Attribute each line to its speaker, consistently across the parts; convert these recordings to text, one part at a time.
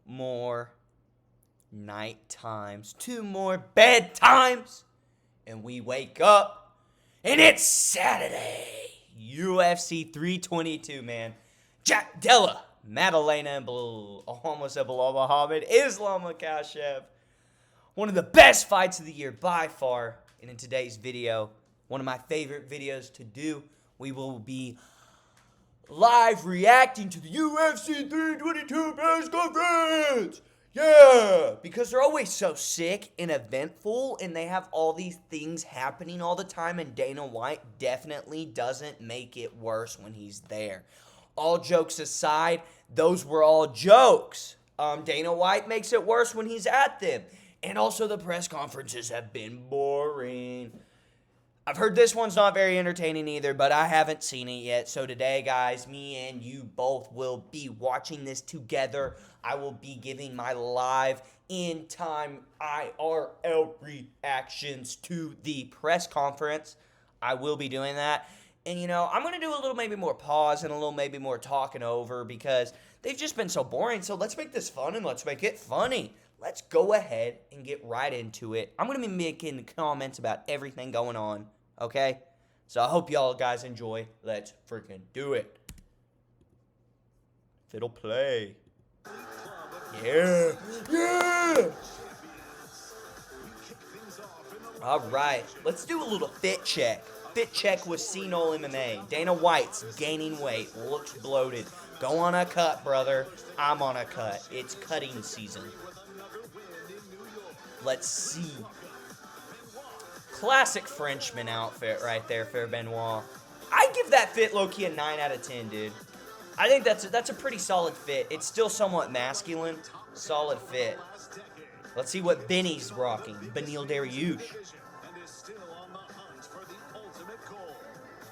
Speaker 1: more night times, 2 more bedtimes, and we wake up, and it's Saturday. UFC 322, man. Jack Della Maddalena and almost a Bilal Muhammad, Islam Makhachev. One of the best fights of the year by far. And in today's video, one of my favorite videos to do, we will be live reacting to the UFC 322 press conference. Yeah, because they're always so sick and eventful, and they have all these things happening all the time, and Dana White definitely doesn't make it worse when he's there. All jokes aside, those were all jokes. Dana White makes it worse when he's at them. And also the press conferences have been boring. I've heard this one's not very entertaining either, but I haven't seen it yet. So today, guys, me and you both will be watching this together. I will be giving my live in-time IRL reactions to the press conference. I will be doing that. And, you know, I'm going to do a little maybe more pause and a little maybe more talking over because they've just been so boring. So let's make this fun and let's make it funny. Let's go ahead and get right into it. I'm going to be making comments about everything going on, okay? So I hope y'all guys enjoy. Let's freaking do it. If it'll play. Yeah. Yeah. All right. Let's do a little fit check. Fit check with C-Nol MMA. Dana White's gaining weight. Looks bloated. Go on a cut, brother. I'm on a cut. It's cutting season. Let's see. Classic Frenchman outfit right there, Fair Benoit. I give that fit low-key a 9 out of 10, dude. I think that's a pretty solid fit. It's still somewhat masculine. Solid fit. Let's see what Benny's rocking. Beneil Dariush.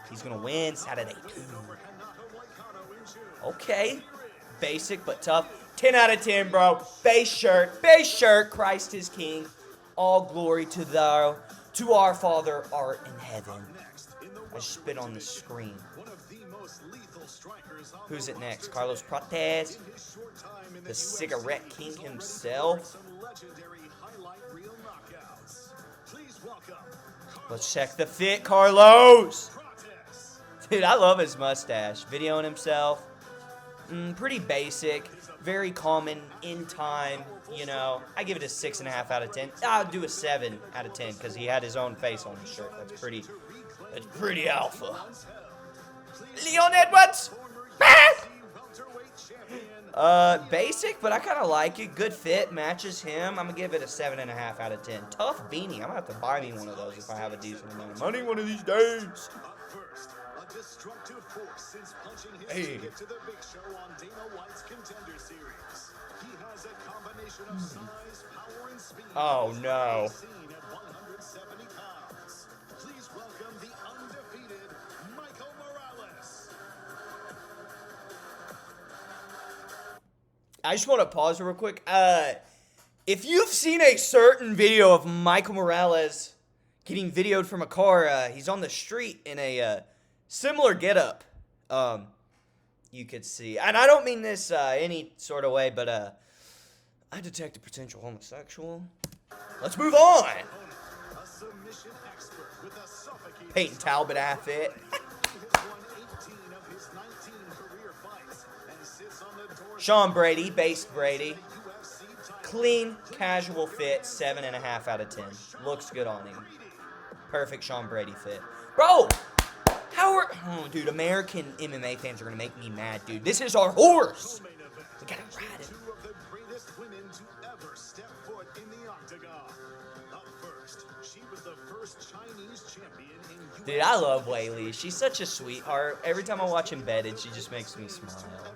Speaker 1: He's going to win Saturday, too. Okay. Basic but tough. 10 out of 10, bro. Base shirt. Christ is king. All glory to our Father art in heaven. I spit on the screen. Who's it next? Carlos Prates. The cigarette king himself. Let's check the fit, Carlos. Dude, I love his mustache. Videoing himself. Pretty basic. Very common in time, you know. I give it a 6.5 out of 10. I'll do a 7 out of 10 because he had his own face on his shirt. That's pretty alpha. Leon Edwards! Basic, but I kind of like it. Good fit, matches him. I'm going to give it a 7.5 out of 10. Tough beanie. I'm going to have to buy me one of those if I have a decent amount of money one of these days. Hey. Oh no. I just want to pause real quick. If you've seen a certain video of Michael Morales getting videoed from a car, he's on the street in a similar getup. You could see, and I don't mean this any sort of way, but I detect a potential homosexual. Let's move on. Peyton Talbot outfit. Sean Brady, based Brady. Clean, casual fit, 7.5 out of 10. Looks good on him. Perfect Sean Brady fit. Bro! Dude, American MMA fans are going to make me mad, dude. This is our horse. We got to ride him. Dude, I love Weili. She's such a sweetheart. Every time I watch Embedded, she just makes me smile.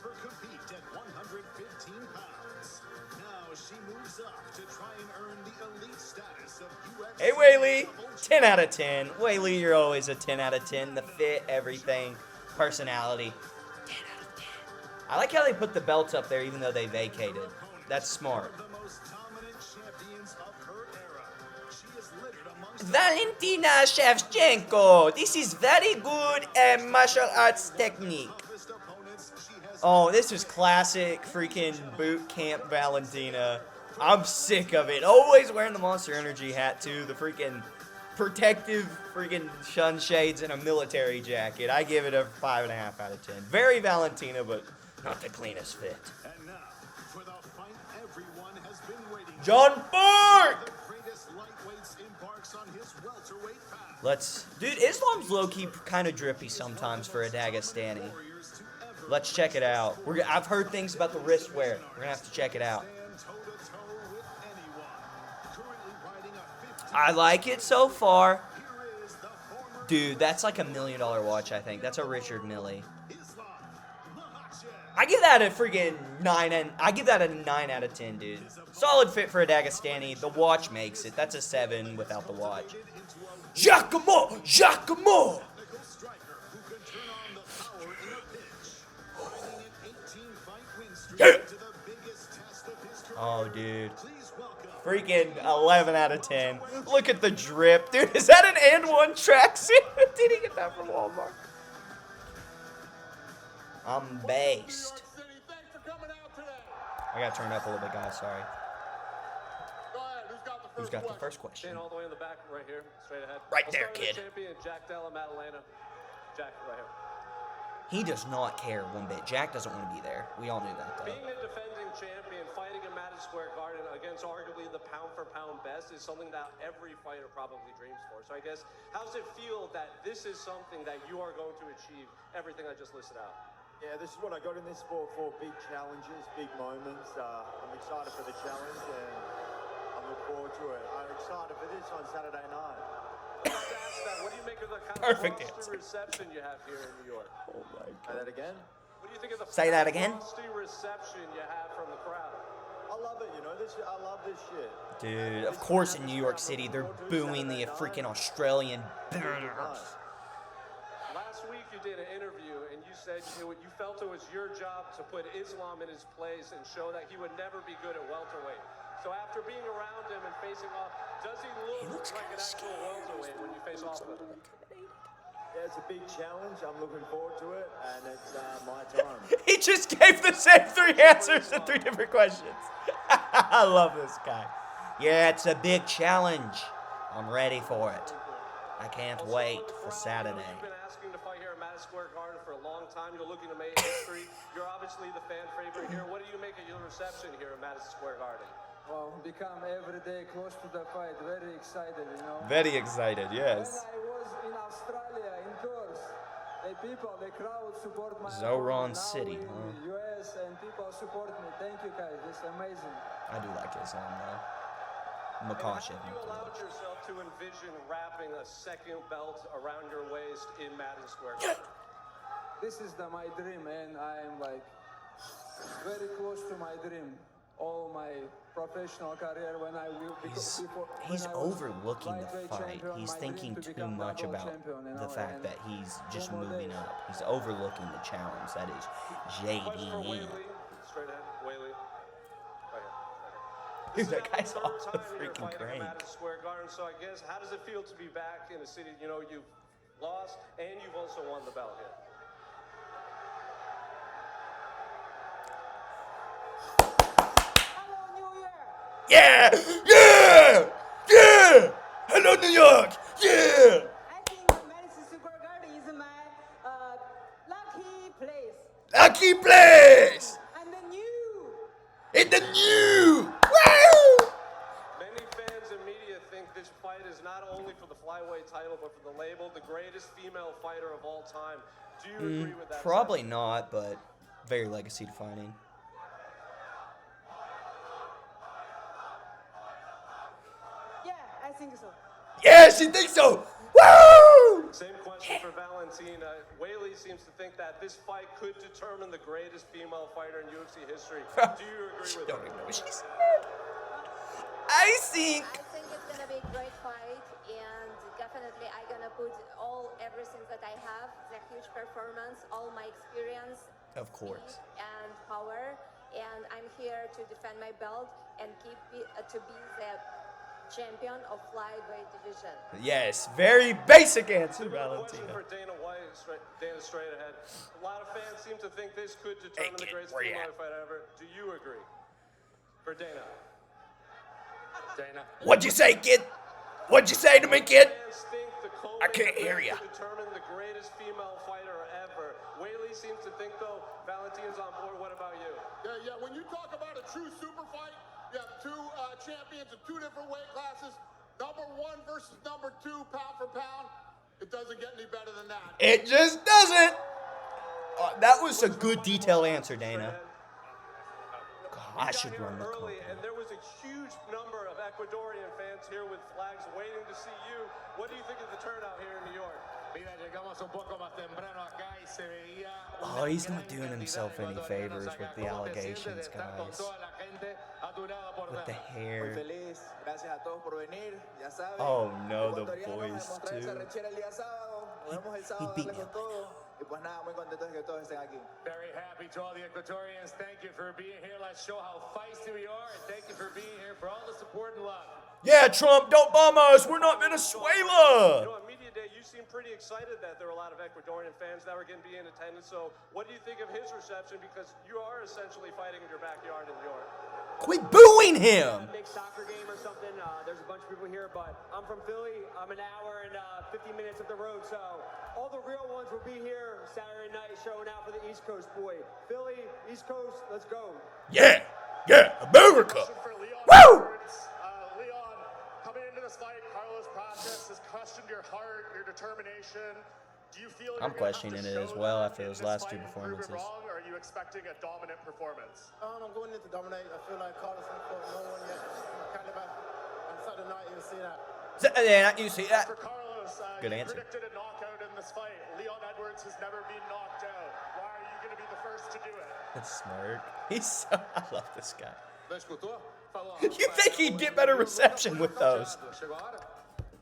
Speaker 1: Hey, Weili. 10 out of 10. Weili, you're always a 10 out of 10. The fit, everything, personality. 10 out of 10. I like how they put the belts up there even though they vacated. That's smart. Valentina Shevchenko. This is very good martial arts technique. Oh, this is classic freaking boot camp Valentina. I'm sick of it. Always wearing the Monster Energy hat too. The freaking protective freaking sunshades and a military jacket. I give it a 5.5 out of 10. Very Valentina, but not the cleanest fit.
Speaker 2: And now, for the fight everyone has been waiting for.
Speaker 1: John Bork!
Speaker 2: The greatest lightweights embarks on his welterweight path.
Speaker 1: Dude, Islam's low-key kind of drippy sometimes for a Dagestani. Let's check it out. I've heard things about the wrist wear. We're gonna have to check it out. I like it so far. Dude, that's like $1 million watch, I think. That's a Richard Mille. I give that a freaking 9 and I give that a 9 out of 10, dude. Solid fit for a Dagestani. The watch makes it. That's a 7 without the watch. Giacomo! Giacomo! Yeah. Oh, dude. Freaking 11 out of 10. Look at the drip. Dude, is that an and one tracksuit? Did he get that from Walmart? I'm based. I got turned up a little bit, guys. Sorry. Who's got the first question?
Speaker 3: All the way in the back, right here, straight ahead.
Speaker 1: Right there, kid.
Speaker 3: Champion Jack Della Maddalena. Jack, right here.
Speaker 1: He does not care one bit. Jack doesn't want to be there. We all knew that, though.
Speaker 3: Being a defending champion, fighting in Madison Square Garden against arguably the pound-for-pound best is something that every fighter probably dreams for. So I guess, how does it feel that this is something that you are going to achieve, everything I just listed out?
Speaker 4: Yeah, this is what I got in this sport for, big challenges, big moments. I'm excited for the challenge and I look forward to it. I'm excited for this on Saturday night.
Speaker 3: What do you make of the kind
Speaker 1: Perfect
Speaker 3: of
Speaker 1: answer.
Speaker 3: reception you have here in New York?
Speaker 1: Oh my
Speaker 4: Say that again?
Speaker 3: What do you think of the
Speaker 1: Say that again?
Speaker 3: frosty reception you have from the crowd?
Speaker 4: I love it, you know, I love this shit.
Speaker 1: Dude, of course in New York City, they're booing the freaking Australian Bears.
Speaker 3: Last week you did an interview and you said you felt it was your job to put Islam in his place and show that he would never be good at welterweight. So after being around him and facing off, does he look like an actual welterweight when you face off with him?
Speaker 4: Yeah, it's a big challenge. I'm looking forward to it, and it's my time.
Speaker 1: He just gave the same 3 answers to 3 different questions. I love this guy. Yeah, it's a big challenge. I'm ready for it. I can't wait for Saturday.
Speaker 3: You've been asking to fight here at Madison Square Garden for a long time. You're looking to make history. You're obviously the fan favorite here. What do you make of your reception here at Madison Square Garden?
Speaker 5: Well, become every day close to the fight. Very excited, you know.
Speaker 1: Very excited,
Speaker 5: When
Speaker 1: yes.
Speaker 5: I was in Australia, indoors, the crowd support my
Speaker 1: Zoran
Speaker 5: opponent. Now
Speaker 1: City,
Speaker 5: in
Speaker 1: huh?
Speaker 5: the US and people support me. Thank you guys. It's amazing.
Speaker 1: I do like Islam, though.
Speaker 3: How
Speaker 1: Makashev.
Speaker 3: have you allowed yourself to envision wrapping a second belt around your waist in Madison Square Garden?
Speaker 5: This is my dream, and I am like very close to my dream. All my professional career when I will
Speaker 1: He's
Speaker 5: when I was
Speaker 1: overlooking the
Speaker 5: lightweight
Speaker 1: fight.
Speaker 5: champion,
Speaker 1: He's
Speaker 5: my
Speaker 1: thinking
Speaker 5: dream to
Speaker 1: too
Speaker 5: become
Speaker 1: much
Speaker 5: double
Speaker 1: about
Speaker 5: champion, you
Speaker 1: the
Speaker 5: know,
Speaker 1: fact
Speaker 5: and
Speaker 1: that he's just
Speaker 5: 2 more
Speaker 1: moving
Speaker 5: days.
Speaker 1: up. He's overlooking the challenge. That is
Speaker 3: Question for
Speaker 1: JDN.
Speaker 3: Whaley. Straight ahead, Whaley. Right here.
Speaker 1: Dude, that
Speaker 3: This is
Speaker 1: guy's
Speaker 3: now the
Speaker 1: off
Speaker 3: third
Speaker 1: the
Speaker 3: time you're
Speaker 1: freaking
Speaker 3: fighting at
Speaker 1: crank.
Speaker 3: Madison Square Garden. So I guess, how does it feel to be back in a city? You know, you've lost and you've also won the belt here.
Speaker 5: Hello, New Year!
Speaker 1: Yeah! Yeah! Yeah! Hello, New York! Yeah!
Speaker 6: I think Madison Square Garden is my lucky place.
Speaker 1: Lucky place!
Speaker 6: And the new.
Speaker 1: In the new! Woo!
Speaker 3: Many fans and media think this fight is not only for the flyweight title, but for the label, the greatest female fighter of all time. Do you agree with that?
Speaker 1: Probably not, but very legacy defining.
Speaker 6: Yeah, I think so.
Speaker 1: Yeah, she thinks so! Woo!
Speaker 3: Same question for Valentina. Whaley seems to think that this fight could determine the greatest female fighter in UFC history. Do you agree with
Speaker 1: Don't
Speaker 3: her?
Speaker 1: even know what she said. I think.
Speaker 7: I think it's gonna be a great fight, and definitely I'm gonna put everything that I have, the huge performance, all my experience,
Speaker 1: Of course.
Speaker 7: and power, and I'm here to defend my belt and to be the champion of flyweight division.
Speaker 1: Yes, very basic answer,
Speaker 3: Question
Speaker 1: Valentina.
Speaker 3: for Dana White, Dana straight ahead. A lot of fans seem to think this could determine the
Speaker 1: kid,
Speaker 3: greatest
Speaker 1: where you
Speaker 3: female
Speaker 1: at?
Speaker 3: fight ever. Do you agree? For Dana. Dana.
Speaker 1: What'd you say, kid? What'd you say to me, kid?
Speaker 3: Fans think the
Speaker 1: I can't hear ya.
Speaker 3: could determine the greatest female fighter ever. Whaley seems to think, though, Valentina's on board. What about you?
Speaker 2: Yeah. When you talk about a true super fight, you have two champions in two different weight classes. Number 1 versus number 2, pound for pound. It doesn't get any better than that.
Speaker 1: It just doesn't. That was a good detailed answer, Dana. God, I should run the
Speaker 3: early,
Speaker 1: company.
Speaker 3: and there was a huge number of Ecuadorian fans here with flags waiting to see you. What do you think of the turnout here in New York?
Speaker 1: Oh, he's not doing himself any favors with the allegations, guys. With the
Speaker 4: Muy
Speaker 1: hair.
Speaker 4: feliz. Gracias a todos por venir. Ya saben.
Speaker 1: Oh no, the
Speaker 4: Ecuatorianos,
Speaker 1: voice
Speaker 4: vamos a traer esa
Speaker 1: too.
Speaker 4: rechera el día sábado. Nos vemos el sábado,
Speaker 1: beat
Speaker 4: darle
Speaker 1: me
Speaker 4: con
Speaker 1: up.
Speaker 4: todo. Y pues nada, muy contentos de que todos estén aquí.
Speaker 8: Very happy to all the Ecuadorians. Thank you for being here. Let's show how feisty we are, and thank you for being here for all the support and love.
Speaker 1: Yeah, Trump, don't bomb us. We're not
Speaker 3: You
Speaker 1: Venezuela.
Speaker 3: know, on Media Day, you seemed pretty excited that there were a lot of Ecuadorian fans that were going to be in attendance. So, what do you think of his reception? Because you are essentially fighting in your backyard in New York.
Speaker 1: Quit booing him.
Speaker 9: Big soccer game or something. There's a bunch of people here, but I'm from Philly. I'm an hour and 50 minutes up the road, so all the real ones will be here Saturday night showing out for the East Coast boy. Philly, East Coast, let's go.
Speaker 1: Yeah, America.
Speaker 10: For Leon
Speaker 1: Woo!
Speaker 10: Edwards. Leon, coming into this fight, Carlos Prates has questioned your heart, your determination. Do you feel
Speaker 1: I'm questioning it as well after those last two performances.
Speaker 10: Wrong, or are you expecting a dominant performance?
Speaker 4: I'm going in to dominate. I feel like Carlos has fought no one yet. Caliber. On Saturday night, you'll see that.
Speaker 1: Yeah, you see that?
Speaker 10: For Carlos,
Speaker 1: Good
Speaker 10: you
Speaker 1: answer.
Speaker 10: predicted a knockout in this fight. Leon Edwards has never been knocked out. Why are you going to be the first to do it?
Speaker 1: That's smart. I love this guy.
Speaker 4: You
Speaker 1: You think he'd get better reception with those?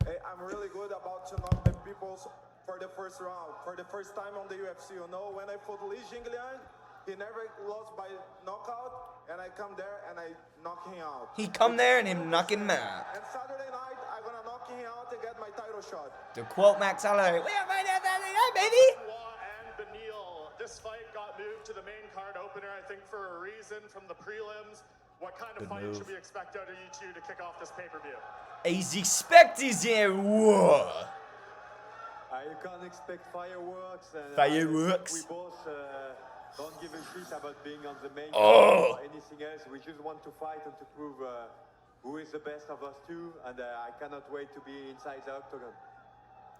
Speaker 4: Hey, I'm really good about to knock the people for the first round. For the first time on the UFC, you know, when I fought Li Jingliang, he never lost by knockout, and I come there and I knock him out.
Speaker 1: He come there and him knock him out.
Speaker 4: And Saturday night, I'm gonna knock him out and get my title shot.
Speaker 1: To quote Max Holloway, we are fighting Saturday night, baby.
Speaker 10: Dubois and Beneil. This fight got moved to the main card opener, I think, for a reason from the prelims. What kind of
Speaker 1: Good
Speaker 10: fight
Speaker 1: move.
Speaker 10: should we expect out of you two to kick off this pay-per-view?
Speaker 1: He's expecting a war.
Speaker 4: You can't expect fireworks. And,
Speaker 1: Fireworks.
Speaker 4: we both don't give a shit about being on the main
Speaker 1: Oh.
Speaker 4: or anything else. We just want to fight and to prove who is the best of us two. And I cannot wait to be inside the octagon.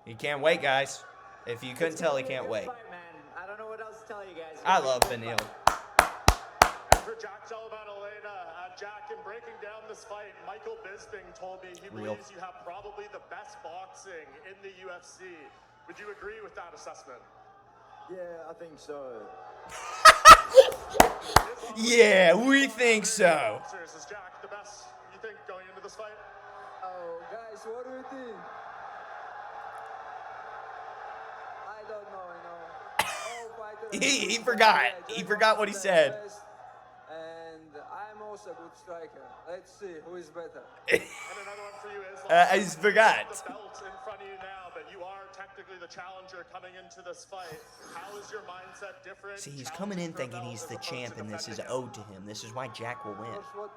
Speaker 1: He can't wait, guys. If you couldn't tell, he can't wait.
Speaker 9: Fight, man. I don't know what else to tell you guys.
Speaker 1: I love Beneil.
Speaker 10: And for Jack Delavan-Elena, Jack, in breaking down this fight, Michael Bisping told me he
Speaker 1: Real.
Speaker 10: believes you have probably the best boxing in the UFC. Would you agree with that assessment?
Speaker 4: Yeah, I think so.
Speaker 1: Yeah, we think so.
Speaker 10: Boxers, is Jack the best, you think, going into this fight?
Speaker 5: Oh, guys, what do you think? I don't know, you know. All fighters
Speaker 1: He
Speaker 5: are
Speaker 1: forgot.
Speaker 5: good.
Speaker 1: He
Speaker 5: Just
Speaker 1: forgot
Speaker 5: one
Speaker 1: what
Speaker 5: of
Speaker 1: he
Speaker 5: the
Speaker 1: said.
Speaker 5: best. And I'm also a good striker. Let's see who is better.
Speaker 10: And another one for you is
Speaker 1: I just forgot.
Speaker 10: the belt in front of you now, but you are technically the challenger coming into this fight. How is your mindset different?
Speaker 1: See, he's coming in thinking he's the champ, and this is owed to him. This is why Jack will win.
Speaker 5: First, what?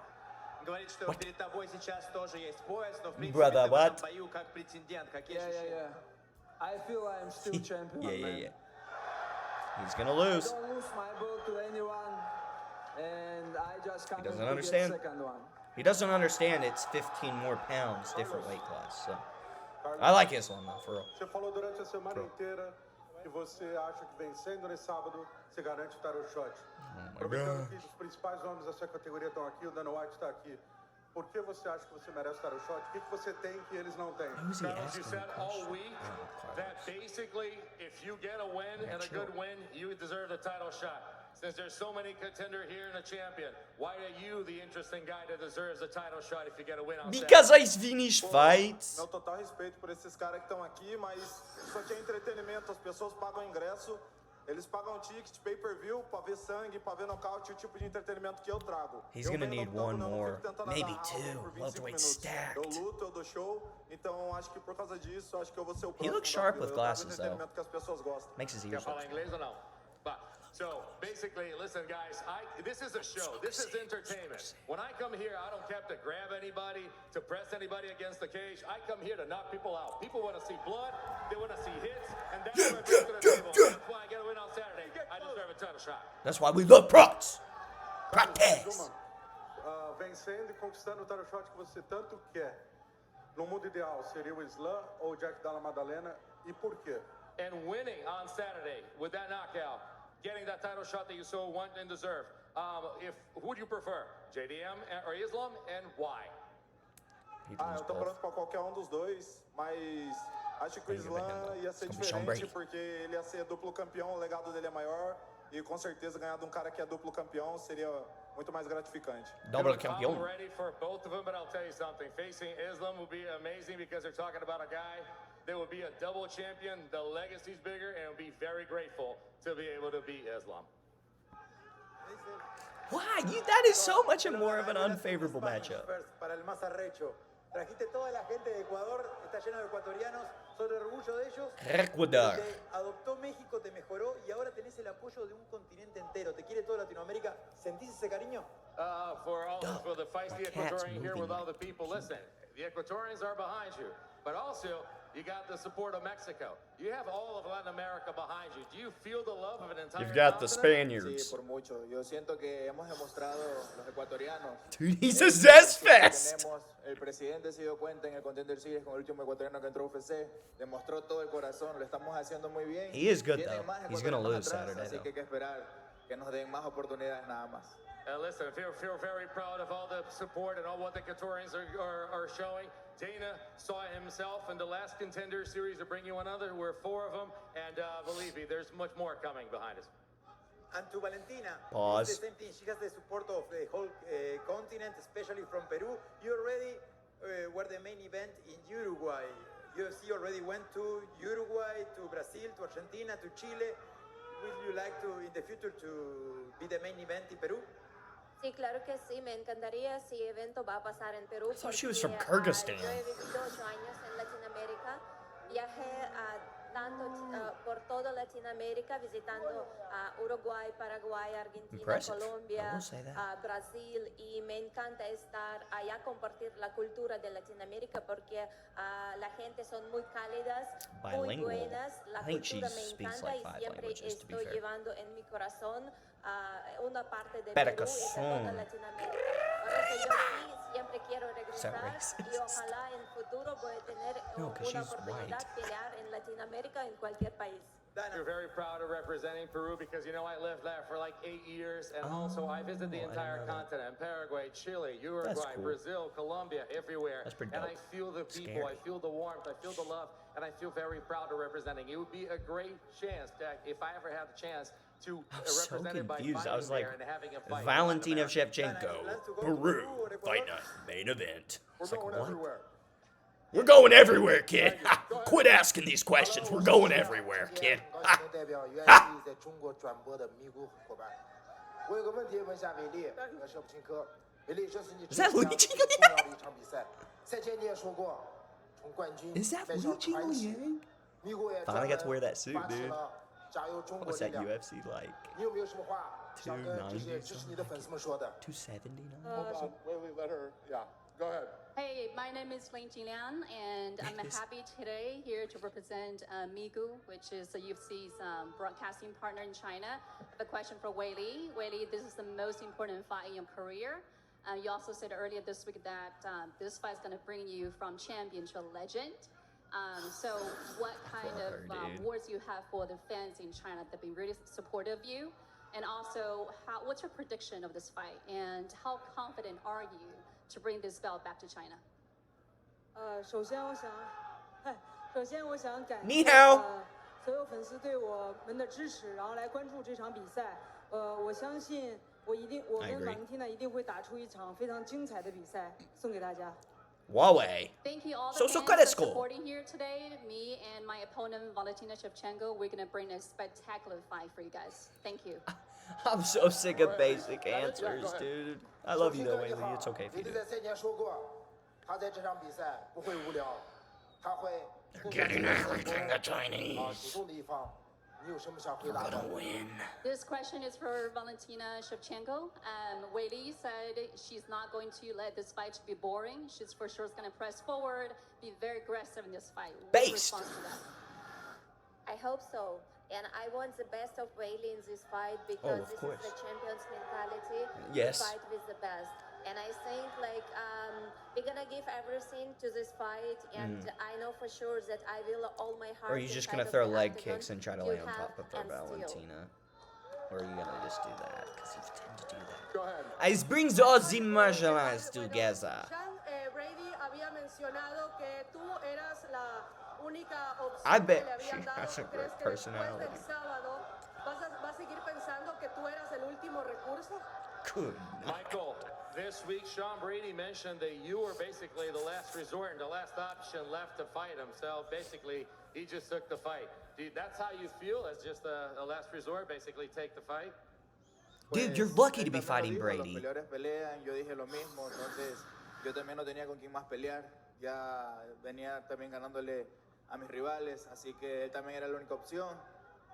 Speaker 4: Говорит, что перед тобой сейчас тоже есть пояс, но в принципе
Speaker 1: Brother,
Speaker 4: ты в этом
Speaker 1: what?
Speaker 4: бою как претендент, как
Speaker 5: Yeah, yeah. I feel I'm still champion,
Speaker 1: Yeah,
Speaker 5: man.
Speaker 1: yeah. He's gonna
Speaker 5: I
Speaker 1: lose.
Speaker 5: don't lose my belt to anyone, and I just come
Speaker 1: doesn't
Speaker 5: in to
Speaker 1: understand.
Speaker 5: get second one.
Speaker 1: He doesn't understand it's 15 more pounds, different weight class. So I like Islam though, for real.
Speaker 3: Você falou durante a semana inteira que você acha que vencendo nesse sábado você garante o title shot. Aproveitando que os principais nomes da sua categoria estão aqui, o Dana White está aqui. Por que você acha que você merece o title shot? O que você tem que eles não têm?
Speaker 1: Who's he
Speaker 8: Carlos, you
Speaker 1: asking
Speaker 8: said
Speaker 1: a
Speaker 8: all
Speaker 1: question?
Speaker 8: week
Speaker 1: Oh,
Speaker 8: that
Speaker 1: Carlos.
Speaker 8: basically, if you get a win and a good win, you deserve the title shot. Since there's so many contender here and a champion, why are you the interesting guy that deserves the title shot if you get a win on
Speaker 1: Because I finish fights.
Speaker 4: Meu total respeito por esses caras que estão aqui, mas isso aqui é entretenimento, as pessoas pagam ingresso Eles pagam ticket, pay-per-view, pra ver sangue, pra ver nocaute, o tipo de entretenimento que eu trago.
Speaker 1: He's
Speaker 4: Eu
Speaker 1: gonna
Speaker 4: venho no
Speaker 1: need one
Speaker 4: octógono, eu não
Speaker 1: more,
Speaker 4: fico tentando
Speaker 1: maybe
Speaker 4: agarrar alguém
Speaker 1: two.
Speaker 4: por 25
Speaker 1: Welterweight
Speaker 4: minutos.
Speaker 1: stacked.
Speaker 4: Eu luto, eu dou show, então acho que por causa disso, acho que eu vou ser o próximo.
Speaker 1: looks sharp
Speaker 4: da fila.
Speaker 1: with
Speaker 4: Eu trago
Speaker 1: glasses, though.
Speaker 4: entretenimento que as pessoas gostam.
Speaker 1: Makes his
Speaker 8: Quer
Speaker 1: ears look.
Speaker 8: falar inglês ou não? But, so basically, listen, guys. This is a show. This is entertainment. When I come here, I don't have to grab anybody, to press anybody against the cage. I come here to knock people out. People want to see blood. They want to see hits, and that's what I bring to the table. That's why I get a win on Saturday. I deserve a title shot.
Speaker 1: That's why we love props. Practice.
Speaker 4: Vencendo e conquistando o title shot que você tanto quer. No mundo ideal, seria o Islam ou o Jack Della Maddalena e por quê?
Speaker 8: And winning on Saturday with that knockout, getting that title shot that you so want and deserve. Who would you prefer, JDM or Islam, and why?
Speaker 1: He
Speaker 4: Eu
Speaker 1: lose
Speaker 4: tô
Speaker 1: both.
Speaker 4: pronto pra qualquer um dos dois, mas acho que o
Speaker 1: Tem que ver
Speaker 4: Islam
Speaker 1: ainda.
Speaker 4: ia ser
Speaker 1: Como Sean Brady.
Speaker 4: diferente porque ele ia ser duplo campeão, o legado dele é maior e com certeza ganhar de um cara que é duplo campeão seria muito mais gratificante.
Speaker 1: Double
Speaker 8: I'm
Speaker 1: campeón.
Speaker 8: ready for both of them, but I'll tell you something. Facing Islam will be amazing because they're talking about a guy that will be a double champion. The legacy's bigger, and will be very grateful to be able to beat Islam.
Speaker 1: Why? That is so much more of an unfavorable matchup.
Speaker 11: Para el más arrecho. Trajiste toda la gente de Ecuador, está lleno de ecuatorianos, soy el orgullo de ellos.
Speaker 1: Ecuador.
Speaker 11: Te adoptó México, te mejoró y ahora tenés el apoyo de un continente entero. Te quiere toda Latinoamérica. ¿Sentís ese cariño?
Speaker 8: For the feisty
Speaker 1: cat's
Speaker 8: Ecuadorian here
Speaker 1: moving
Speaker 8: with all
Speaker 1: like
Speaker 8: the people, listen, the Ecuadorians are behind you, but also you got the support of Mexico. You have all of Latin America behind you. Do you feel the love of an entire
Speaker 1: You've got the
Speaker 8: continent?
Speaker 1: Spaniards.
Speaker 11: Sí, por mucho. Yo siento que hemos demostrado los ecuatorianos.
Speaker 1: Dude, he's a Zest Fest.
Speaker 11: El presidente se dio cuenta en el Contender Series con el último ecuatoriano que entró a UFC. Demostró todo el corazón, lo estamos haciendo muy bien.
Speaker 1: He is good,
Speaker 11: Vienen
Speaker 1: though.
Speaker 11: más
Speaker 1: He's gonna
Speaker 11: ecuatorianos
Speaker 1: lose
Speaker 11: atrás,
Speaker 1: Saturday,
Speaker 11: así
Speaker 1: though.
Speaker 11: que hay que esperar que nos den más oportunidades nada más.
Speaker 8: Listen, feel very proud of all the support and all what the Ecuadorians are showing. Dana saw it himself in the last Contender Series to bring you another. We're 4 of them, and believe me, there's much more coming behind us.
Speaker 11: And to Valentina,
Speaker 1: Pause.
Speaker 11: it's the same thing. She has the support of the whole continent, especially from Peru. You already were the main event in Uruguay. UFC already went to Uruguay, to Brazil, to Argentina, to Chile. Would you like to, in the future, to be the main event in Peru?
Speaker 7: Sí, claro que sí, me encantaría si el evento va a pasar en Perú.
Speaker 1: I thought she was
Speaker 7: porque,
Speaker 1: from Kyrgyzstan.
Speaker 7: Yo he vivido 8 años en Latinoamérica, viajé tanto por toda Latinoamérica visitando Uruguay, Paraguay, Argentina,
Speaker 1: Impressive. I
Speaker 7: Colombia,
Speaker 1: will say that.
Speaker 7: Brasil, y me encanta estar allá, compartir la cultura de Latinoamérica porque la gente son muy cálidas, muy
Speaker 1: Bilingual.
Speaker 7: buenas, la
Speaker 1: I think
Speaker 7: cultura
Speaker 1: she
Speaker 7: me
Speaker 1: speaks
Speaker 7: encanta
Speaker 1: like 5
Speaker 7: y siempre
Speaker 1: languages, to be
Speaker 7: estoy
Speaker 1: fair.
Speaker 7: llevando en mi corazón una parte de
Speaker 1: Pero
Speaker 7: Perú
Speaker 1: que
Speaker 7: y de toda
Speaker 1: son.
Speaker 7: Latinoamérica. Por eso yo sí siempre quiero regresar
Speaker 1: racist?
Speaker 7: y ojalá en futuro voy a tener
Speaker 1: No, 'cause
Speaker 7: una
Speaker 1: she's
Speaker 7: oportunidad
Speaker 1: white.
Speaker 7: de pelear en Latinoamérica en cualquier país.
Speaker 8: We're very proud of representing Peru because, you know, I lived there for like 8 years, and also I visited the
Speaker 1: I didn't
Speaker 8: entire
Speaker 1: know that.
Speaker 8: continent, Paraguay, Chile, Uruguay,
Speaker 1: cool.
Speaker 8: Brazil, Colombia, everywhere.
Speaker 1: That's pretty
Speaker 8: and
Speaker 1: dope.
Speaker 8: I feel the people,
Speaker 1: Scary.
Speaker 8: I feel the warmth, I feel the love, and I feel very proud of representing. It would be a great chance, that if I ever had the chance to
Speaker 1: I was so
Speaker 8: represent it by
Speaker 1: confused. I
Speaker 8: fighting
Speaker 1: was like,
Speaker 8: there and having a fight.
Speaker 1: Valentina
Speaker 8: in Latin America.
Speaker 1: Shevchenko, Peru, fight night, main event.
Speaker 2: We're
Speaker 1: It's like,
Speaker 2: going
Speaker 1: what?
Speaker 2: everywhere.
Speaker 1: We're going everywhere, kid. Quit asking these questions. We're going everywhere, kid.
Speaker 12: 高雄代表 UFC 在中国转播的咪咕伙伴，我有个问题问一下美丽和舍普钦科。美丽，这是你
Speaker 1: Is that
Speaker 12: 最
Speaker 1: Luigi
Speaker 12: 重要的一场比赛。赛前你也说过，从冠军
Speaker 1: Is that
Speaker 12: 迈向
Speaker 1: Luigi
Speaker 12: 传奇
Speaker 1: Liang?。
Speaker 12: 咪咕也
Speaker 1: Finally got to wear that suit,
Speaker 12: 发起
Speaker 1: dude.
Speaker 12: 了加油中国
Speaker 1: What's
Speaker 12: 力
Speaker 1: that
Speaker 12: 量。
Speaker 1: UFC like?
Speaker 12: 你有没有什么话想跟这些
Speaker 1: 290
Speaker 12: 支持你的粉丝们说的？
Speaker 1: 279?
Speaker 2: Hold on. Wait, let her. Yeah. Go ahead.
Speaker 13: Hey, my name is Lin Jilian, and I'm happy today here to represent Migu, which is the UFC's broadcasting partner in China. I have a question for Wei Li. Wei Li, this is the most important fight in your career. You also said earlier this week that this fight is going to bring you from champion to a legend. So what kind of words you have for the fans in China that have been really supportive of you? And also, what's your prediction of this fight? And how confident are you to bring this belt back to China?
Speaker 6: 首先我想感谢
Speaker 1: 你好
Speaker 6: 所有粉丝对我们的支持，然后来关注这场比赛。我相信我
Speaker 1: I
Speaker 6: 跟
Speaker 1: agree.
Speaker 6: 瓦伦蒂娜一定会打出一场非常精彩的比赛，送给大家。
Speaker 1: Huawei.
Speaker 13: Thank you all the
Speaker 1: So
Speaker 13: fans
Speaker 1: cara
Speaker 13: for
Speaker 1: school.
Speaker 13: supporting here today. Me and my opponent, Valentina Shevchenko, we're going to bring a spectacular fight for you guys. Thank you.
Speaker 1: I'm so sick of basic answers, dude. I love you though, Whaley. It's okay if you
Speaker 12: 李
Speaker 1: do.
Speaker 12: 在赛前说过，他在这场比赛不会无聊，他会
Speaker 1: Getting everything that's
Speaker 12: 啊
Speaker 1: Chinese.
Speaker 12: 主动的一方。你有什么想回答的？
Speaker 13: This question is for Valentina Shevchenko. Weili said she's not going to let this fight be boring. She's for sure going to press forward, be very aggressive in this fight. What's your
Speaker 1: Based.
Speaker 13: response to that?
Speaker 7: I hope so. And I want the best of Weili in this fight because
Speaker 1: of
Speaker 7: this
Speaker 1: course.
Speaker 7: is the champion's mentality.
Speaker 1: Yes.
Speaker 7: To fight with the best. And I think like we're gonna give everything to this fight, and I know for sure that I will all my heart.
Speaker 1: Or are you just gonna
Speaker 7: inside of
Speaker 1: throw
Speaker 7: the
Speaker 1: leg
Speaker 7: octagon
Speaker 1: kicks and try to
Speaker 7: to
Speaker 1: lay on
Speaker 7: have
Speaker 1: top of her
Speaker 7: and steal.
Speaker 1: Valentina? Or are you gonna just do that? Because you tend to do that.
Speaker 2: Go ahead.
Speaker 1: It brings all the marginalized together.
Speaker 6: Sean Brady había mencionado que tú eras la única opción
Speaker 1: I bet
Speaker 6: que le habían
Speaker 1: she
Speaker 6: dado.
Speaker 1: has a
Speaker 6: ¿Crees
Speaker 1: great
Speaker 6: que después
Speaker 1: personality.
Speaker 6: del sábado vas a seguir pensando que tú eras el último recurso?
Speaker 1: Good.
Speaker 8: Michael, this week Sean Brady mentioned that you were basically the last resort and the last option left to fight him. So basically, he just took the fight. That's how you feel as just a last resort, basically take the fight?
Speaker 1: Dude, you're
Speaker 4: Pues,
Speaker 1: lucky
Speaker 4: él
Speaker 1: to be
Speaker 4: también lo
Speaker 1: fighting
Speaker 4: dijo,
Speaker 1: Brady.
Speaker 4: Los peleadores pelean, yo dije lo mismo, entonces yo también no tenía con quién más pelear. Ya venía también ganándole a mis rivales, así que él también era la única opción.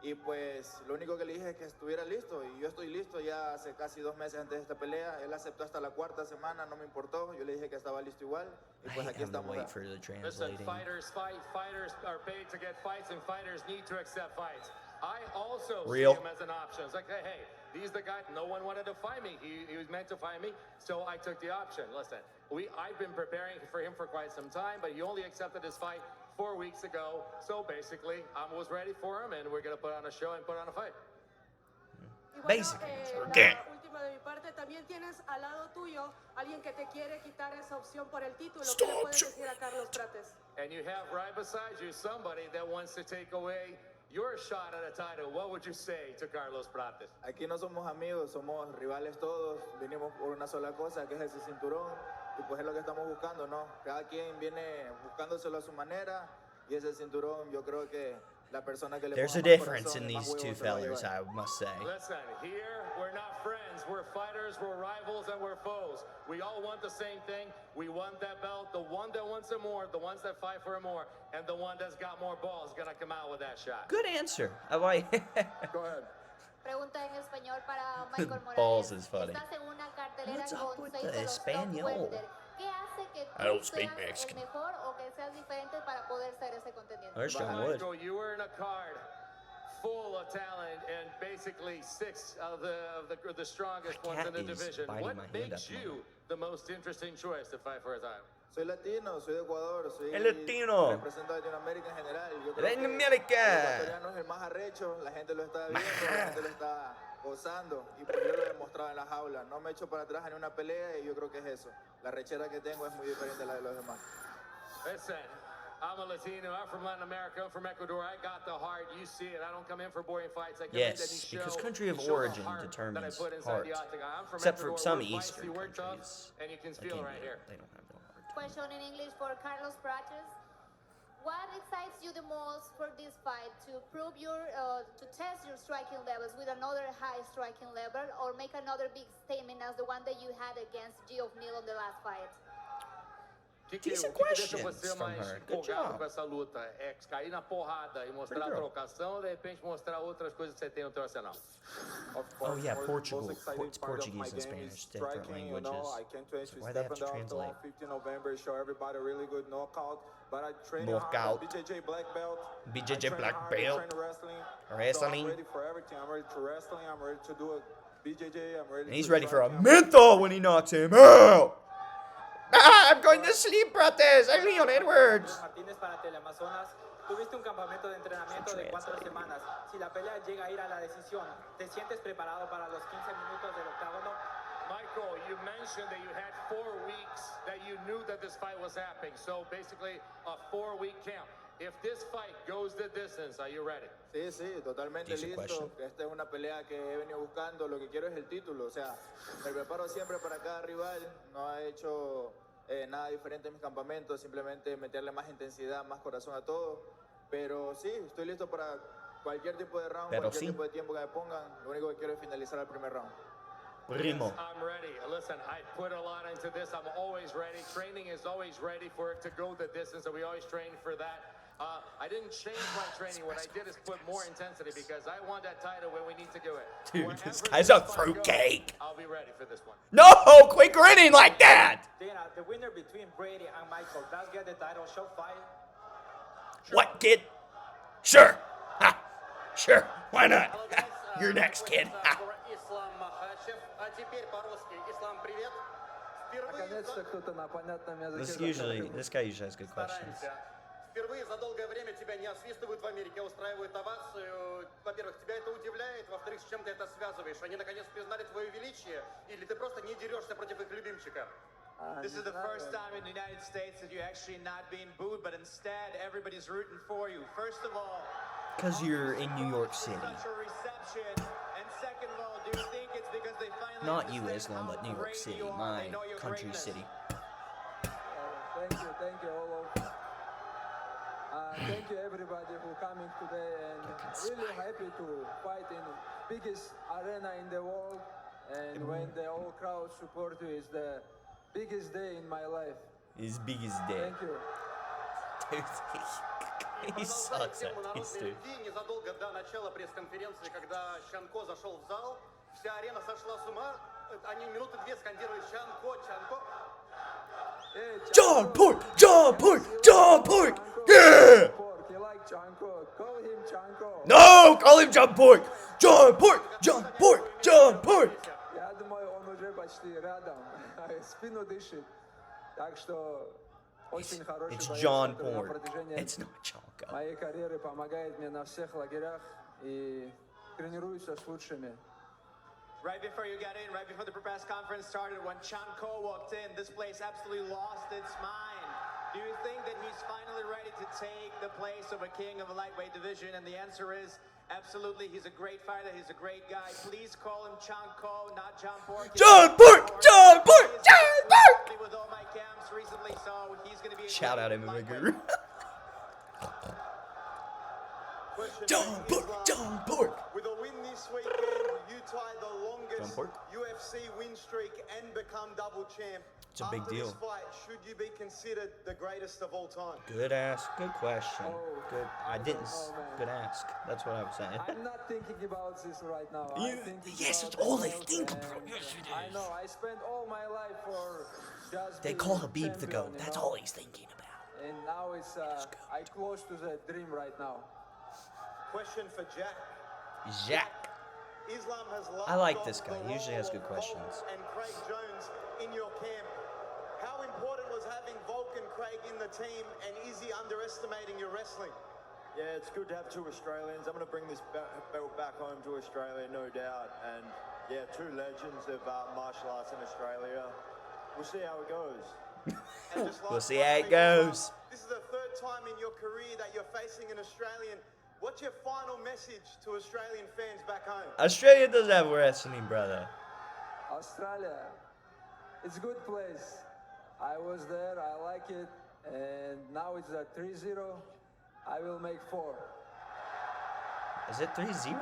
Speaker 4: Y pues lo único que le dije es que estuviera listo, y yo estoy listo ya hace casi 2 meses antes de esta pelea. Él aceptó hasta la 4ª semana, no me importó, yo le dije que estaba listo igual, y
Speaker 1: I
Speaker 4: pues
Speaker 1: hate
Speaker 4: aquí
Speaker 1: having to
Speaker 4: estamos.
Speaker 1: wait for the
Speaker 8: Listen,
Speaker 1: translating.
Speaker 8: fighters fight, fighters are paid to get fights, and fighters need to accept fights. I also
Speaker 1: Real.
Speaker 8: see him as an option. It's like, hey, he's the guy, no one wanted to fight me. He was meant to fight me, so I took the option. Listen, I've been preparing for him for quite some time, but he only accepted his fight 4 weeks ago. So basically, I was ready for him, and we're going to put on a show and put on a fight.
Speaker 6: Y bueno,
Speaker 1: Basic answer.
Speaker 6: la
Speaker 1: Again.
Speaker 6: última de mi parte, también tienes al lado tuyo alguien que te quiere quitar esa opción por el título. ¿Qué le puedes decir a Carlos Prates?
Speaker 8: And you have right beside you somebody that wants to take away your shot at a title. What would you say to Carlos Prates?
Speaker 4: Aquí no somos amigos, somos rivales todos, venimos por una sola cosa, que es ese cinturón, y pues es lo que estamos buscando, ¿no? Cada quien viene buscándoselo a su manera, y ese cinturón yo creo que la persona que le
Speaker 1: There's a
Speaker 4: ponga más
Speaker 1: difference
Speaker 4: corazón
Speaker 1: in
Speaker 4: y más
Speaker 1: these two
Speaker 4: huevos se lo va a
Speaker 1: fellas,
Speaker 4: llevar.
Speaker 1: I must say.
Speaker 8: Listen, here we're not friends, we're fighters, we're rivals, and we're foes. We all want the same thing. We want that belt. The one that wants it more, the ones that fight for it more, and the one that's got more balls is gonna come out with that shot.
Speaker 1: Good answer. I like.
Speaker 2: Go ahead.
Speaker 14: Pregunta en español para Michael Morales.
Speaker 1: Balls is funny.
Speaker 14: Estás en una cartelera
Speaker 1: What's up
Speaker 14: con
Speaker 1: with
Speaker 14: 6
Speaker 1: the
Speaker 14: de los top
Speaker 1: español?
Speaker 14: welter. ¿Qué hace que
Speaker 1: I
Speaker 14: tú
Speaker 1: don't speak
Speaker 14: seas
Speaker 1: Mexican.
Speaker 14: el mejor o que seas diferente para poder ser ese contendiente?
Speaker 1: There's
Speaker 8: But
Speaker 1: John Wood.
Speaker 8: Michael, you were in a card full of talent and basically 6 of the strongest
Speaker 1: My
Speaker 8: ones in
Speaker 1: cat
Speaker 8: the
Speaker 1: is
Speaker 8: division.
Speaker 1: biting
Speaker 8: What
Speaker 1: my hand
Speaker 8: makes
Speaker 1: at the
Speaker 8: you the most interesting choice to fight for a title?
Speaker 4: Soy latino, soy de Ecuador, soy
Speaker 1: El latino.
Speaker 4: represento a Latinoamérica en general. Yo creo que
Speaker 1: Latinoamérica.
Speaker 4: el ecuatoriano es el más arrecho, la gente lo está viendo, la gente lo está gozando, y pues yo lo he demostrado en la jaula. No me echo para atrás en una pelea, y yo creo que es eso. La rechera que tengo es muy diferente a la de los demás.
Speaker 8: Listen, I'm a Latino. I'm from Latin America. I'm from Ecuador. I got the heart. You see it. I don't come in for boring fights. I come in
Speaker 1: Yes,
Speaker 8: that you
Speaker 1: because
Speaker 8: show,
Speaker 1: country of
Speaker 8: you show the
Speaker 1: origin
Speaker 8: heart
Speaker 1: determines
Speaker 8: that I put inside the
Speaker 1: heart.
Speaker 8: octagon. I'm from
Speaker 1: Except for
Speaker 8: Ecuador.
Speaker 1: some
Speaker 8: We're
Speaker 1: Eastern
Speaker 8: feisty, we're tough,
Speaker 1: countries.
Speaker 8: and you can
Speaker 1: Like
Speaker 8: feel it right
Speaker 1: India,
Speaker 8: here.
Speaker 1: they don't have no heart.
Speaker 14: Question in English for Carlos Prates. What excites you the most for this fight? To prove to test your striking levels with another high striking level, or make another big statement as the one that you had against Geoff Neal on the last fight?
Speaker 1: Decent
Speaker 8: O que deixa
Speaker 1: questions
Speaker 8: você
Speaker 1: from
Speaker 8: mais
Speaker 1: her. Good
Speaker 8: empolgado
Speaker 1: job.
Speaker 8: com essa luta? É cair na porrada e mostrar a
Speaker 1: Pretty girl.
Speaker 8: trocação, ou de repente mostrar outras coisas que você tem no teu arsenal?
Speaker 4: Of
Speaker 1: Oh
Speaker 4: course,
Speaker 1: yeah,
Speaker 4: most
Speaker 1: Portugal.
Speaker 4: exciting part of my
Speaker 1: Portuguese and
Speaker 4: game is
Speaker 1: Spanish, different
Speaker 4: striking, you know,
Speaker 1: languages.
Speaker 4: I can't wait
Speaker 1: So
Speaker 4: to
Speaker 1: why they
Speaker 4: step
Speaker 1: have to
Speaker 4: in the
Speaker 1: translate?
Speaker 4: octagon 15 November, show everybody a really good knockout. But I train
Speaker 1: Knockout.
Speaker 4: hard, BJJ black belt.
Speaker 1: BJJ
Speaker 4: I train
Speaker 1: black
Speaker 4: hard,
Speaker 1: belt.
Speaker 4: I train wrestling. So
Speaker 1: Wrestling.
Speaker 4: I'm ready for everything. I'm ready to wrestling. I'm ready to do a BJJ. I'm ready.
Speaker 1: And he's
Speaker 4: to
Speaker 1: ready for a
Speaker 4: striking.
Speaker 1: menthol when he knocks him out. Ah, I'm going to sleep, brothers. I'm Leon Edwards.
Speaker 9: Martínez para Teleamazonas. Tuviste un campamento de entrenamiento de 4 semanas. Si la pelea llega a ir a la decisión, ¿te sientes preparado para los 15 minutos del octágono?
Speaker 8: Michael, you mentioned that you had 4 weeks that you knew that this fight was happening. So basically, a 4-week camp. If this fight goes the distance, are you ready?
Speaker 4: Sí, sí, totalmente
Speaker 1: Decent
Speaker 4: listo.
Speaker 1: question.
Speaker 4: Esta es una pelea que he venido buscando. Lo que quiero es el título. O sea, me preparo siempre para cada rival. No he hecho
Speaker 11: Nada diferente en mis campamentos, simplemente meterle más intensidad, más corazón a todo. Pero sí, estoy listo para cualquier tipo de round,
Speaker 1: Pero
Speaker 11: cualquier
Speaker 1: sí.
Speaker 11: tipo de tiempo que me pongan. Lo único que quiero es finalizar el primer round.
Speaker 1: Primo.
Speaker 8: I'm ready. Listen, I put a lot into this. I'm always ready. Training is always ready for it to go the distance, and we always train for that. I didn't change my training. What I did is put more intensity because I want that title when we need to do it.
Speaker 1: Dude,
Speaker 8: Wherever
Speaker 1: this guy's a
Speaker 8: fight goes,
Speaker 1: fruitcake.
Speaker 8: I'll be ready for this one.
Speaker 1: No, quit grinning like that.
Speaker 15: Dana, the winner between Brady and Michael does get the title shot fight.
Speaker 1: What, kid? Sure. Ha. Sure. Why not? Ha. You're next, kid. Ha.
Speaker 16: Ислам Махачев. А теперь по-русски. Ислам, привет.
Speaker 5: Наконец-то кто-то на понятном языке.
Speaker 1: This guy usually has good questions.
Speaker 16: Впервые за долгое время тебя не освистывают в Америке, а устраивают овацию. Во-первых, тебя это удивляет, во-вторых, с чем ты это связываешь? Они наконец признали твое величие, или ты просто не дерешься против их любимчика?
Speaker 15: This is the first time in the United States that you're actually not being booed, but instead everybody's rooting for you. First of all,
Speaker 1: Because you're in New York City.
Speaker 15: such a reception, and second of all, do you think it's because they finally
Speaker 1: Not you,
Speaker 15: understand
Speaker 1: Islam, but
Speaker 15: how
Speaker 1: New York
Speaker 15: great
Speaker 1: City,
Speaker 15: you are,
Speaker 1: my
Speaker 15: they know your
Speaker 1: country
Speaker 15: greatness?
Speaker 1: city.
Speaker 5: Thank you, Olof. Thank you everybody who coming today, and really happy to fight in biggest arena in the world, and when the whole crowd support you is the biggest day in my life.
Speaker 1: His biggest day.
Speaker 5: Thank you.
Speaker 1: Dude, he sucks at this, dude.
Speaker 16: Незадолго до начала пресс-конференции, когда Чанко зашел в зал, вся арена сошла с ума. Они минуты две скандировали Чанко, Чанко.
Speaker 1: John Pork! John Pork! John Pork! Yeah!
Speaker 5: You like Chanko? Call him Chanko.
Speaker 1: No! Call him John Pork! John Pork! John Pork! John Pork!
Speaker 5: Я думаю, он уже почти рядом. Спину дышит. Так что очень хороший
Speaker 1: It's
Speaker 5: боец,
Speaker 1: John
Speaker 5: который на
Speaker 1: Pork.
Speaker 5: протяжении
Speaker 1: It's not Chanko.
Speaker 5: моей карьеры помогает мне на всех лагерях и тренируется с лучшими.
Speaker 15: Right before you got in, right before the press conference started, when Chanko walked in, this place absolutely lost its mind. Do you think that he's finally ready to take the place of a king of a lightweight division? And the answer is absolutely. He's a great fighter. He's a great guy. Please call him Chanko, not John Pork.
Speaker 1: John Pork! John Pork! John Pork!
Speaker 15: With all my camps recently, so he's going to be a
Speaker 1: Shout out MMA Guru.
Speaker 4: John
Speaker 1: Pork! John Pork!
Speaker 4: With a win this weekend, you tie the
Speaker 1: John
Speaker 4: longest
Speaker 1: Pork?
Speaker 4: UFC win streak and become double champ.
Speaker 1: It's a big
Speaker 4: After
Speaker 1: deal.
Speaker 4: this fight, should you be considered the greatest of all time?
Speaker 1: Good ask. Good question. Good. I didn't. Good ask. That's what I was saying.
Speaker 5: I'm not thinking about this right now.
Speaker 1: You-
Speaker 5: I'm thinking
Speaker 1: yes,
Speaker 5: about
Speaker 1: it's all they
Speaker 5: the
Speaker 1: think,
Speaker 5: belt,
Speaker 1: bro.
Speaker 5: and
Speaker 1: Yes, it
Speaker 5: I
Speaker 1: is.
Speaker 5: know. I spent all my life for just
Speaker 1: They
Speaker 5: being
Speaker 1: call Habib the
Speaker 5: champion,
Speaker 1: GOAT.
Speaker 5: you
Speaker 1: That's
Speaker 5: know?
Speaker 1: all he's thinking about.
Speaker 5: And now it's I close to the dream right now.
Speaker 4: Question for Jack.
Speaker 1: Jack.
Speaker 4: Islam has
Speaker 1: I like
Speaker 4: loved
Speaker 1: this guy.
Speaker 4: the
Speaker 1: He usually has
Speaker 4: role
Speaker 1: good
Speaker 4: of
Speaker 1: questions.
Speaker 4: Volk and Craig Jones in your camp. How important was having Volk and Craig in the team, and is he underestimating your wrestling?
Speaker 17: Yeah, it's good to have two Australians. I'm going to bring this belt back home to Australia, no doubt. And yeah, two legends of martial arts in Australia. We'll see how it goes.
Speaker 4: And just
Speaker 1: We'll
Speaker 4: last
Speaker 1: see how
Speaker 4: one
Speaker 1: it
Speaker 4: for you,
Speaker 1: goes.
Speaker 4: This is the third time in your career that you're facing an Australian. What's your final message to Australian fans back home?
Speaker 1: Australia does have wrestling, brother.
Speaker 5: Australia, it's a good place. I was there. I like it. And now it's a 3-0. I will make 4.
Speaker 1: Is it 3-0?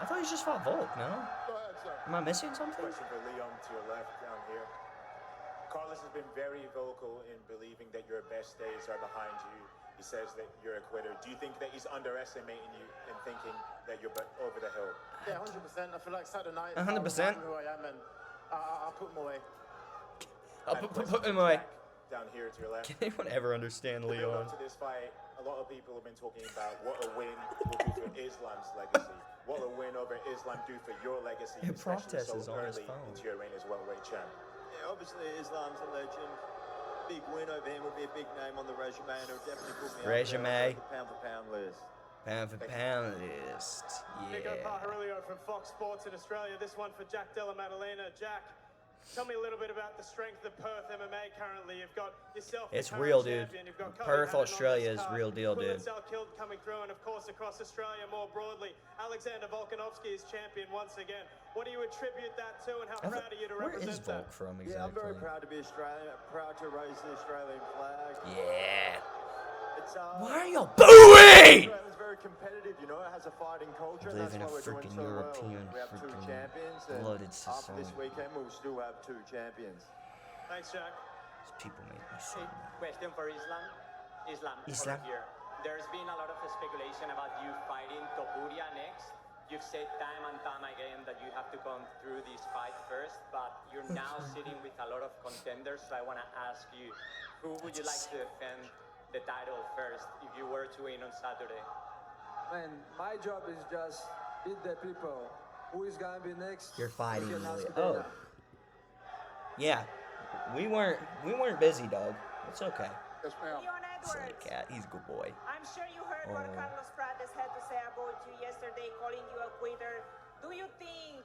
Speaker 1: I thought he just fought Volk, no?
Speaker 2: Go ahead, sir.
Speaker 1: Am I missing something?
Speaker 17: Question for Leon to your left down here. Carlos has been very vocal in believing that your best days are behind you. He says that you're a quitter. Do you think that he's underestimating you and thinking that you're over the hill?
Speaker 10: Yeah, 100%. I feel like Saturday night,
Speaker 1: 100%.
Speaker 10: I'll remind who I am, and I'll put him away.
Speaker 1: I'll put him away.
Speaker 17: Down here to your left.
Speaker 1: Can anyone ever understand
Speaker 17: The build
Speaker 1: Leon?
Speaker 17: up to this fight, a lot of people have been talking about what a win will do for Islam's legacy. What a win over Islam do for your legacy,
Speaker 1: He
Speaker 17: especially
Speaker 1: protests
Speaker 17: so
Speaker 1: on his
Speaker 17: early
Speaker 1: phone.
Speaker 17: into your reign as welterweight champ.
Speaker 12: Yeah, obviously Islam's a legend. Big win over him would be a big name on the resume, and it would definitely put me
Speaker 1: Resume.
Speaker 12: up there on the pound for pound list.
Speaker 1: Pound for pound list.
Speaker 9: Nico
Speaker 1: Yeah.
Speaker 9: Pajarillo from Fox Sports in Australia. This one for Jack Della Maddalena. Jack, tell me a little bit about the strength of Perth MMA currently. You've got yourself. the
Speaker 1: It's
Speaker 9: current
Speaker 1: real, dude.
Speaker 9: champion. You've got Cody
Speaker 1: Perth,
Speaker 9: Hannon on
Speaker 1: Australia
Speaker 9: this
Speaker 1: is
Speaker 9: card.
Speaker 1: real deal, dude.
Speaker 9: Quillan Salkild coming through, and of course across Australia more broadly. Alexander Volkanovski is champion once again. What do you attribute that to, and how proud are you to
Speaker 1: Where is
Speaker 9: represent that?
Speaker 1: Volk from exactly?
Speaker 18: Yeah, I'm very proud to be Australian. Proud to raise the Australian flag.
Speaker 1: Yeah.
Speaker 18: It's,
Speaker 1: Why are y'all booing?
Speaker 18: Australia's very competitive, you know. It has a fighting culture.
Speaker 1: Live
Speaker 18: That's
Speaker 1: in a
Speaker 18: why we're doing
Speaker 1: freaking
Speaker 18: so
Speaker 1: European
Speaker 18: well. We have two
Speaker 1: freaking
Speaker 18: champions, and
Speaker 1: blooded
Speaker 18: after this
Speaker 1: society.
Speaker 18: weekend, we'll still have two champions.
Speaker 9: Thanks, Jack.
Speaker 1: These people make me so mad.
Speaker 19: Question for Islam.
Speaker 1: Islam?
Speaker 19: over here. There's been a lot of speculation about you fighting Topuria next. You've said time and time again that you have to come through this fight first, but you're now sitting with a lot of contenders. So I want to ask you, who would you like to defend the title first if you were to win on Saturday?
Speaker 5: Man, my job is just beat the people. Who is gonna be next?
Speaker 1: You're fighting
Speaker 5: You can ask
Speaker 1: Ilya. Oh.
Speaker 5: Dana.
Speaker 1: Yeah. We weren't busy, dog. It's okay.
Speaker 2: Yes, ma'am.
Speaker 6: Leon
Speaker 1: Silly
Speaker 6: Edwards,
Speaker 1: cat. He's a good boy.
Speaker 6: I'm sure you heard what
Speaker 1: Oh.
Speaker 6: Carlos Prates had to say about you yesterday, calling you a quitter. Do you think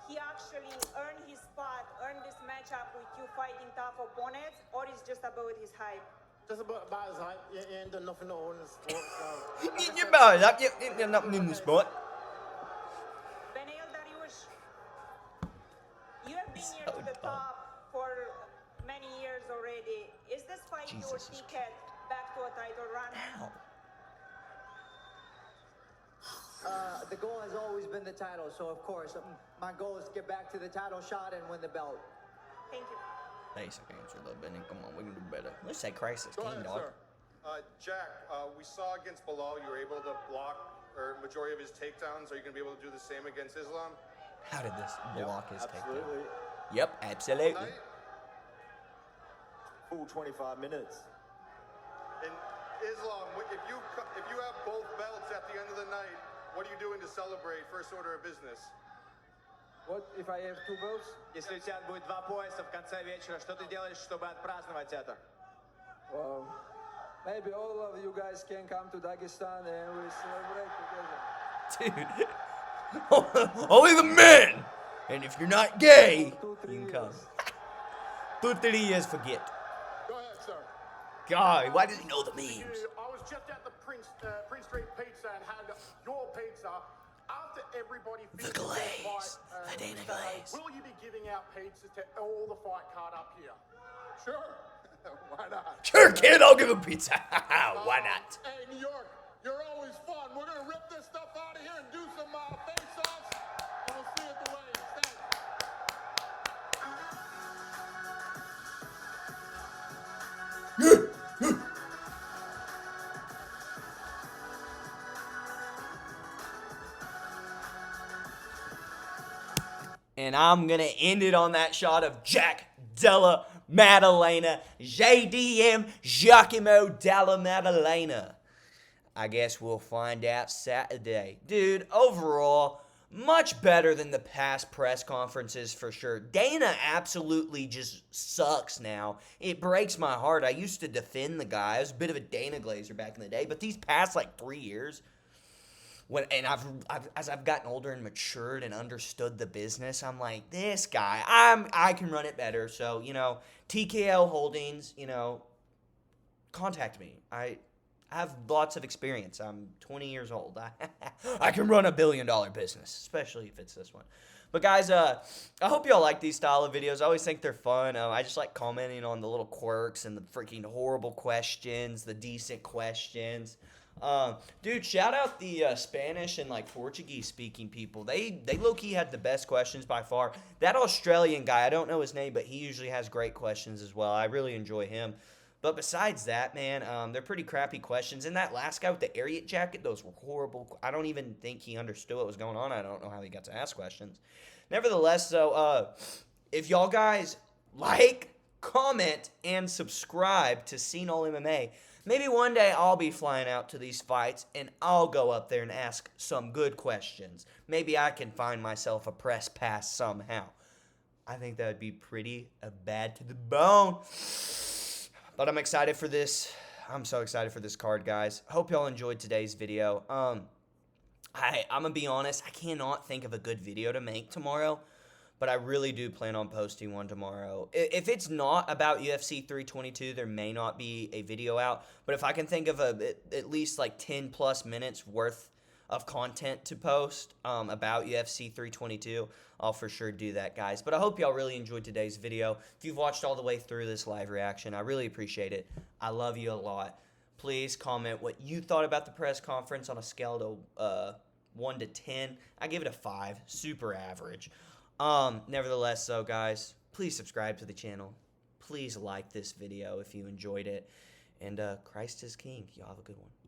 Speaker 6: he actually earned his spot, earned this matchup with you fighting tough opponents, or is just about his hype?
Speaker 12: Just about his height. He ain't done nothing to own the sport.
Speaker 1: Get your boys up. You're nothing in the sport.
Speaker 6: Beneil Dariush, you have been here
Speaker 1: So
Speaker 6: to the
Speaker 1: dumb.
Speaker 6: top for many years already. Is this fight your
Speaker 1: Jesus
Speaker 6: ticket back to a title run?
Speaker 1: Ow.
Speaker 20: The goal has always been the title, so of course, my goal is to get back to the title shot and win the belt.
Speaker 6: Thank you.
Speaker 1: Basic answer, though, Benny. Come on, we can do better. Let's say Crisis
Speaker 10: Go
Speaker 1: King,
Speaker 10: ahead,
Speaker 1: dog.
Speaker 10: sir. Jack, we saw against Bilal you were able to block or majority of his takedowns. Are you going to be able to do the same against Islam?
Speaker 1: How did this block his takedown?
Speaker 18: Absolutely.
Speaker 1: Yep, absolutely.
Speaker 10: Tonight?
Speaker 18: Full 25 minutes.
Speaker 10: And Islam, if you have both belts at the end of the night, what are you doing to celebrate first order of business?
Speaker 5: What if I have two belts?
Speaker 15: Если у тебя будет 2 пояса в конце вечера, что ты делаешь, чтобы отпраздновать это?
Speaker 5: Well, maybe all of you guys can come to Dagestan and we celebrate together.
Speaker 1: Dude. Only the men! And if you're not gay, you can come. 2-3 years forget.
Speaker 2: Go ahead, sir.
Speaker 1: God, why does he know the memes?
Speaker 2: I was just at the Prince Street Pizza and had your pizza. After everybody
Speaker 1: The
Speaker 2: finishes their
Speaker 1: glaze.
Speaker 2: fight,
Speaker 1: The Dana glaze.
Speaker 2: will you be giving out pizzas to all the fight card up here? Sure. Why not?
Speaker 1: Sure, kid, I'll give him pizza. Why not?
Speaker 2: Hey, New York, you're always fun. We're going to rip this stuff out of here and do some face-offs. And we'll see you at the weigh-ins. Thanks.
Speaker 1: And I'm going to end it on that shot of Jack Della Maddalena. JDM Giacomo Della Maddalena. I guess we'll find out Saturday. Dude, overall, much better than the past press conferences for sure. Dana absolutely just sucks now. It breaks my heart. I used to defend the guy. I was a bit of a Dana Glazer back in the day. But these past, 3 years... as I've gotten older and matured and understood the business, I'm like, this guy, I can run it better. So, TKO Holdings, contact me. I have lots of experience. I'm 20 years old. I can run $1 billion business, especially if it's this one. But guys, I hope y'all like these style of videos. I always think they're fun. I just like commenting on the little quirks and the freaking horrible questions, the decent questions. Dude, shout out the Spanish and Portuguese speaking people. They low-key had the best questions by far. That Australian guy, I don't know his name, but he usually has great questions as well. I really enjoy him. But besides that, man, they're pretty crappy questions. And that last guy with the Ariat jacket, those were horrible. I don't even think he understood what was going on. I don't know how he got to ask questions. Nevertheless, though, if y'all guys like, comment, and subscribe to Scene All MMA, maybe one day I'll be flying out to these fights and I'll go up there and ask some good questions. Maybe I can find myself a press pass somehow. I think that would be pretty bad to the bone. But I'm excited for this. I'm so excited for this card, guys. Hope y'all enjoyed today's video. I'm going to be honest. I cannot think of a good video to make tomorrow. But I really do plan on posting one tomorrow. If it's not about UFC 322, there may not be a video out. But if I can think of at least 10 plus minutes worth of content to post about UFC 322, I'll for sure do that, guys. But I hope y'all really enjoyed today's video. If you've watched all the way through this live reaction, I really appreciate it. I love you a lot. Please comment what you thought about the press conference on a scale to 1 to 10. I give it a 5. Super average. Nevertheless, though, guys, please subscribe to the channel. Please like this video if you enjoyed it. And Christ is King. Y'all have a good one.